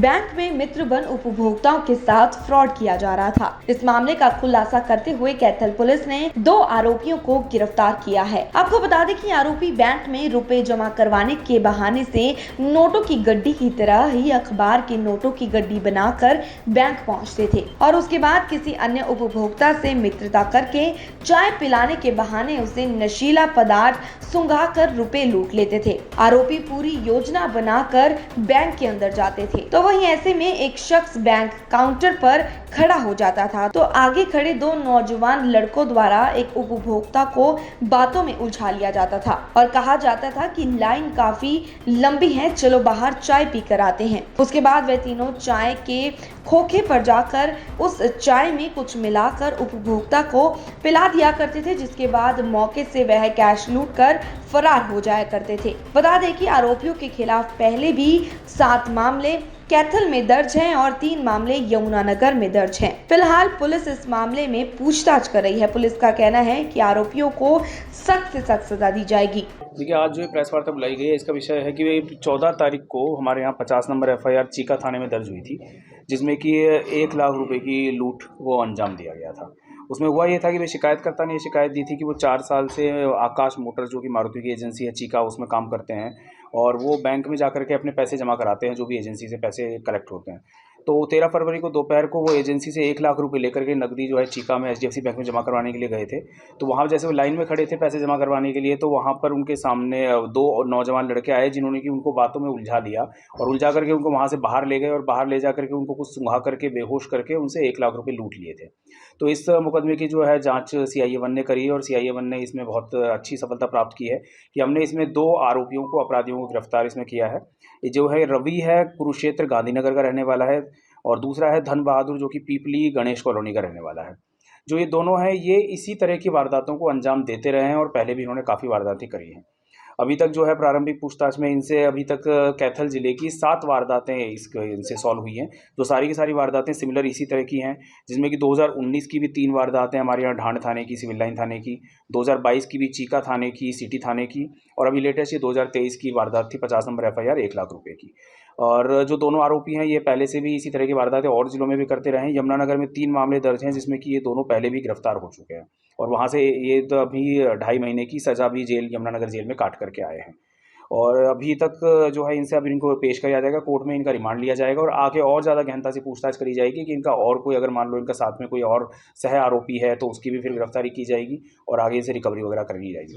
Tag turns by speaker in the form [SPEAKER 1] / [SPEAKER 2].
[SPEAKER 1] Bank में मित्र बन उपभोक्ताओं के साथ फ्रॉड किया जा रहा था। इस मामले का खुलासा करते हुए कैथल पुलिस ने 2 आरोपियों को गिरफ्तार किया है। आपको बता दें कि आरोपी बैंक में रुपए जमा करवाने के बहाने से नोटों की गड्डी की तरह ही अखबार के नोटों की गड्डी बनाकर बैंक पहुंचते थे और उसके बाद किसी अन्य उपभोक्ता से मित्रता करके चाय पिलाने के बहाने उसे नशीला पदार्थ सुंघाकर रुपए लूट लेते थे। आरोपी पूरी योजना बनाकर बैंक के अंदर जाते थे तो वहीं ऐसे में एक शख्स बैंक काउंटर पर खड़ा हो जाता था तो आगे खड़े 2 नौजवान लड़कों द्वारा एक उपभोक्ता को बातों में उलझा लिया जाता था और कहा जाता था कि लाइन काफी लंबी है, चलो बाहर चाय पी कर आते हैं। उसके बाद वे तीनों चाय के खोखे पर जाकर उस चाय में कुछ मिलाकर उपभोक्ता को पिला दिया करते थे, जिसके बाद मौके से वह कैश लूट कर फरार हो जाया करते थे। बता दें कि आरोपियों के खिलाफ पहले भी 7 मामले कैथल में दर्ज हैं और 3 मामले यमुनानगर में दर्ज हैं। फिलहाल पुलिस इस मामले में पूछताछ कर रही है। पुलिस का कहना है कि आरोपियों को सख्त से सख्त सजा दी जाएगी।
[SPEAKER 2] देखिए, आज जो प्रेस वार्ता बुलाई गई है, इसका विषय है कि 14 तारीख को हमारे यहाँ 50 नंबर FIR चीका थाने में दर्ज हुई थी, जिसमें कि 1 लाख रुपए की लूट वो अंजाम दिया गया था। उसमें हुआ ये था कि वे शिकायतकर्ता ने ये शिकायत दी थी कि वो 4 साल से आकाश मोटर्स, जो कि मारुति की एजेंसी है चीका, उसमें काम करते हैं और वो बैंक में जाकर के अपने पैसे जमा कराते हैं, जो भी एजेंसी से पैसे कलेक्ट होते हैं। तो 13 फरवरी को दोपहर को वो एजेंसी से 1 लाख रुपए लेकर के नकदी जो है चीका में HDFC बैंक में जमा करवाने के लिए गए थे। तो वहाँ जैसे वो लाइन में खड़े थे पैसे जमा करवाने के लिए, तो वहाँ पर उनके सामने 2 नौजवान लड़के आए, जिन्होंने कि उनको बातों में उलझा लिया और उलझा करके उनको वहाँ से बाहर ले गए और बाहर ले जा करके उनको कुछ सुंघा करके बेहोश करके उनसे 1 लाख रुपए लूट लिए थे। तो इस मुकदमे की जो है जाँच CIA 1 ने करी और CIA 1 ने इसमें बहुत अच्छी सफलता प्राप्त की है कि हमने इसमें 2 आरोपियों को, अपराधियों को गिरफ्तार इसमें किया है। ये जो है रवि है, कुरुक्षेत्र गांधीनगर का रहने वाला है और दूसरा है धन बहादुर, जो कि पीपली गणेश कॉलोनी का रहने वाला है। जो ये दोनों हैं, ये इसी तरह की वारदातों को अंजाम देते रहे हैं और पहले भी इन्होंने काफ़ी वारदातें करी हैं। अभी तक जो है प्रारंभिक पूछताछ में इनसे अभी तक कैथल जिले की 7 वारदातें इनसे सॉल्व हुई हैं, जो सारी की सारी वारदातें सिमिलर इसी तरह की हैं, जिसमें कि 2019 की भी 3 वारदातें हमारे यहाँ ढांड थाने की, सिविल लाइन थाने की, 2022 की भी चीका थाने की, सिटी थाने की और अभी लेटेस्ट ये 2023 की वारदात थी 50 नंबर FIR 1 लाख रुपए की। और जो दोनों आरोपी हैं, ये पहले से भी इसी तरह की वारदातें और जिलों में भी करते रहे हैं। यमुनानगर में 3 मामले दर्ज हैं, जिसमें कि ये दोनों पहले भी गिरफ्तार हो चुके हैं और वहाँ से ये तो अभी 2.5 महीने की सज़ा भी यमुनानगर जेल में काट करके आए हैं। और अभी तक जो है इनसे अभी इनको पेश किया जाएगा, कोर्ट में इनका रिमांड लिया जाएगा और आगे और ज़्यादा गहनता से पूछताछ करी जाएगी कि इनका और कोई, अगर मान लो इनका साथ में कोई और सह आरोपी है तो उसकी भी फिर गिरफ्तारी की जाएगी और आगे से रिकवरी वगैरह करी जाएगी।